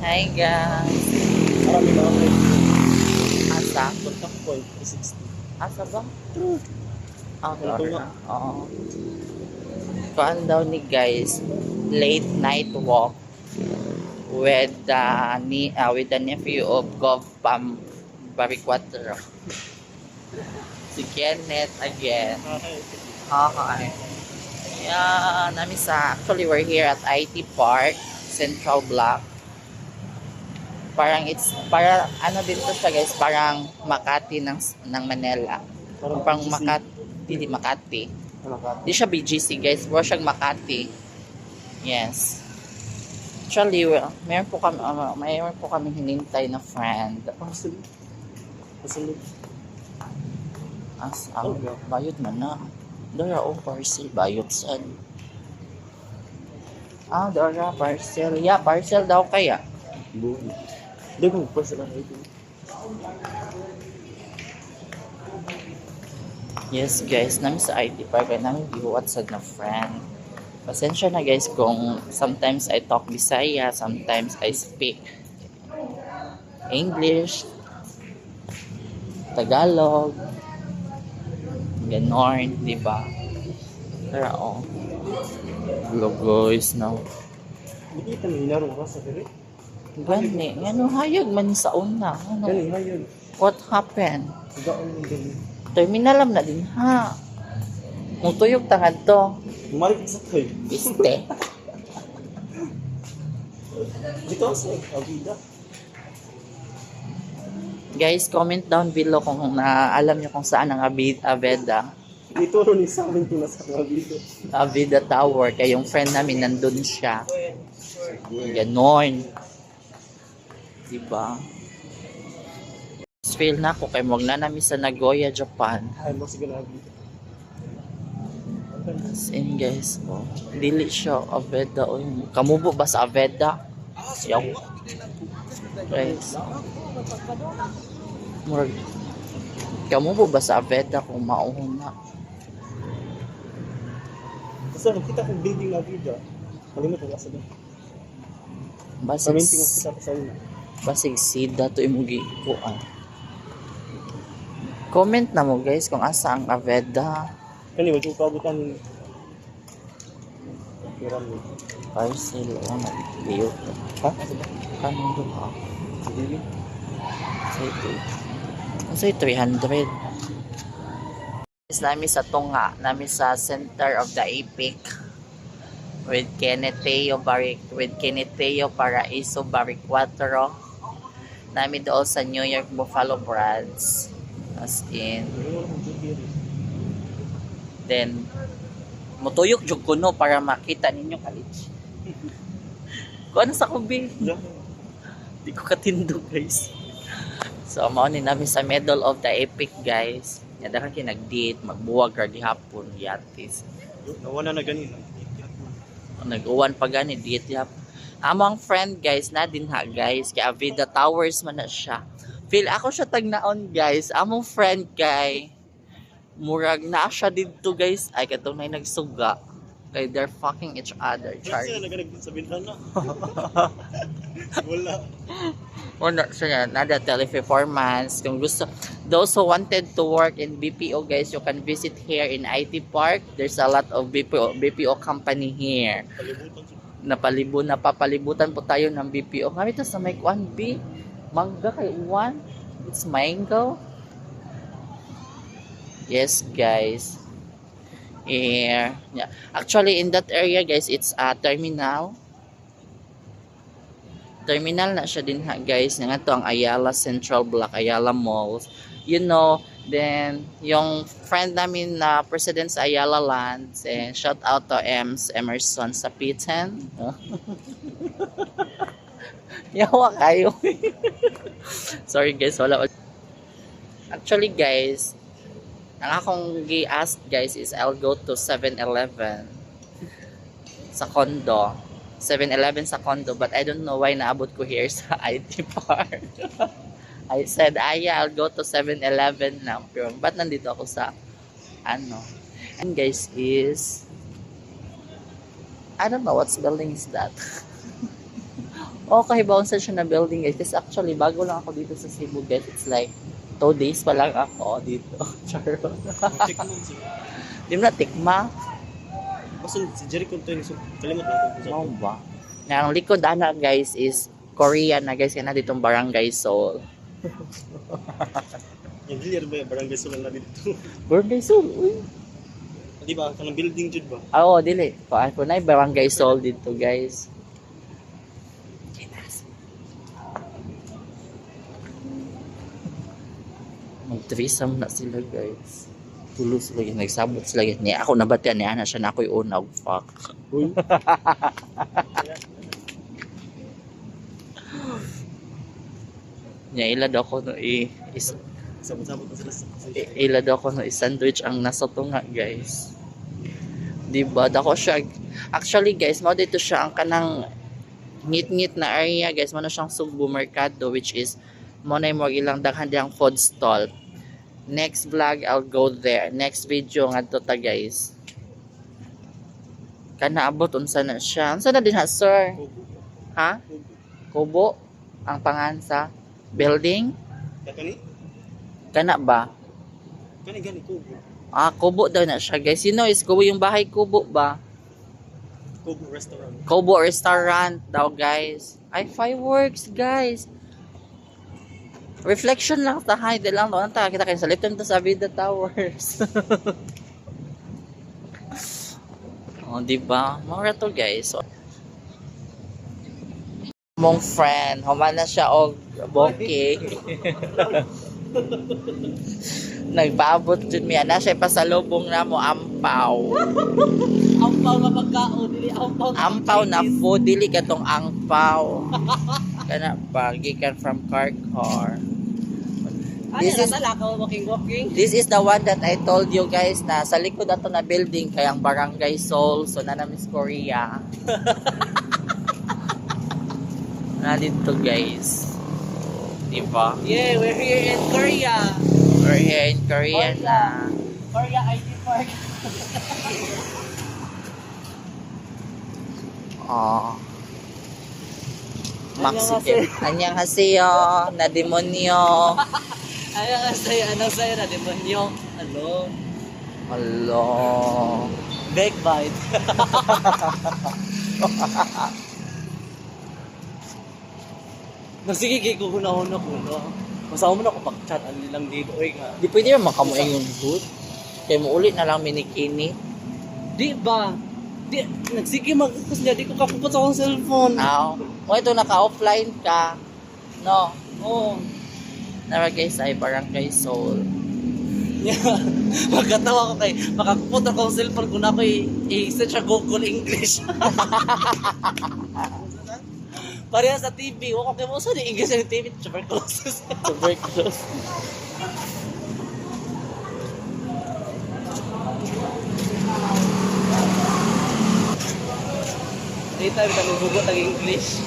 Hi guys. Marami na ako. Asa? Contact point, 360. Asa ba? Ah, Ito sorry. nga. Oo. Kuan daw ni guys, late night walk with with the nephew of Gov Pam Baricuatro. Si Kenneth again. Hi. Yeah, actually we're here at IT Park, Central Block. Para ano dito siya guys, parang Makati ng Manila. Parang BGC. Makati, hindi Makati. Makati. Di siya BGC guys, pero siyang Makati. Yes. Actually, mayroon po kami hinintay na friend. Pasulid. Pasulid. Bayot man na. Dara o parcel, bayot saan? Dara parcel. Yeah, parcel daw kaya. Buhay. Hindi ko magpasa lang ito. Yes guys, namin sa IT Park, namin gihuwat sa na friend. Pasensya na guys kung sometimes I talk Bisaya, sometimes I speak English, Tagalog, ganon, di ba? Pero hello guys, no. Hindi kita minaro ka sa diri. Gani, ano hayag man sa una. Ano? Gani, ngayon. What happened? Sigaan mo gani. Terminal na din ha. Mutuyog tangad to. Umalik sa toy. Piste. Dito sa Avida. Guys, comment down below kung alam nyo kung saan ang Aveda. Dito ro ni sa amin kung nasa Avida. Aveda Tower. Kaya yung friend namin nandun siya. Ganon. Diba? Feel na ako kay wag na namin sa Nagoya, Japan. Ay, mo sige na Avida. As in guys, dili siya Aveda. Kamubo ba sa Aveda? Yaw. Guys. Murag. Kamubo ba sa Aveda kung mauuna? Basta nakita kong building na Avida. Malimot ang asa doon. Basig Paminting ang kita sa una. basig sida to imugi kuan. Comment na mo guys kung asa ang Aveda. Kani, wag yung kabutan. Kiram mo. Parcel o na video. Ha? Kanong do ha? Sige. Say 300. Nami sa Tunga, nami sa center of the Epic with Keneteo Paraiso Baricuatro. Nami doon sa New York Buffalo Brads. As in, then mutuyok jud kuno para makita ninyo college. Kuan sa kubi? Di ko katindog guys. So mao ni namin sa middle of the Epic guys. Yada ka kinag-date, magbuwag ka gihapon, yatis. Nawala na ganina. Nag-uwan pa gani date yap. Among friend guys na din ha guys, kay Avida Towers man na siya. Feel ako siya tagnaon guys. Among friend kay murag na siya dito guys. Ay katong may nagsuga. Kay they're fucking each other. Saan Charlie. sila naganagin sa bintana? Wala. Or siya nada teleperformance. Kung gusto, those who wanted to work in BPO guys, you can visit here in IT Park. There's a lot of BPO company here. Kalibutan sa Napapalibutan po tayo ng BPO. Kami to sa may kuan B. Mangga kay Uwan. It's mango. Yes guys. Yeah. Actually in that area guys, it's a terminal. Terminal na siya din ha guys. Nga to ang Ayala Central Block, Ayala Malls. You know, then yung friend namin na President sa Ayala Lands, shout out to Emerson sa P10. Yawa kayo. Sorry guys, wala. Actually guys, ang akong gi-ask guys is I'll go to 7-Eleven sa condo. 7-Eleven sa condo, but I don't know why naabot ko here sa IT Park. I said, yeah, I'll go to 7-Eleven now. Pero ba't nandito ako sa ano? And guys is I don't know what's building is that. Oh, kahibawon sa siya na building guys. Kasi actually, bago lang ako dito sa Cebu guys. It's like 2 days pa lang ako dito. Charot. Tikman siya. Di mo na tikma? Basta si Jericho to yung kalimot lang kung Wow ba? Na ang likod ana guys is Korean na guys. Kaya na ditong Barangay Seoul. yung clear ba yung barangay sa na dito. Barangay Seoul? Uy. Di ba? Kanang building jud ba? Oo, dili. Kung na Barangay Seoul dito guys. Mag-threesome na sila guys. Tulo sila yun. Nagsabot sila yun. Niya ako nabatian niya na siya na ako'y unag. Fuck. Uy. Niya ilad ako no Sabot-sabot na sila sa ilad ako no i-sandwich ang nasa tunga guys. Diba? Dako siya. Actually guys, mo dito siya ang kanang ngit-ngit na area guys. Mo na siyang Sugbo Mercado which is mo na yung ilang daghan diyang food stall. Next vlog, I'll go there. Next video nga to ta guys. Kana abot unsa na siya. Unsa na din ha, sir? Ha? Kubo? Ang pangansa? Building? Kani? Kana ba? Gani kubo. Ah, kubo daw na siya guys. You know, is kubo yung bahay kubo ba? Kubo restaurant. Kubo restaurant daw guys. Ay, fireworks guys. Reflection lang sa high lang doon ta kita kayo sa liftan to sa Vida Towers. Oh, di ba? Mura to guys. So, mong friend, human na siya og bokeh. Nagpaabot jud mi ana siya pasalubong na mo ampaw. Ampaw nga pagkaon, dili ampaw. Ampaw na food dili katong angpaw. Kana pa gikan from Carcar. This is lakaw walking. This is the one that I told you guys na sa likod ato na building kayang Barangay Seoul. So na Miss Korea. Na dito guys. Diba? Yeah, we're here in Korea. We're here in Korea na. Korea IT Park. Oh. Mexican. Annyeonghaseyo na demonyo. Anong sa'yo na demonyo? Ano? Hello. Backbite. Nagsige ko hunahuna ko no. Masama mo na ako pag-chat ali lang dito oy nga. Di pwede naman makamuing yung hood. Kaya mo ulit na lang minikini. Di ba? Di nagsige magkus niya di ko kakupot sa akong cellphone. Now, kung ito naka-offline ka, no, Oh. nara guys ay Barangay Seoul. Magkatawa ko kay makakupot ako ang cellphone ko na ako i-search sa Google English. Pareha sa TV. Wako kayo mo saan yung English ng TV? Tuberculosis. Tuberculosis. Dito, kita may hugot ng English.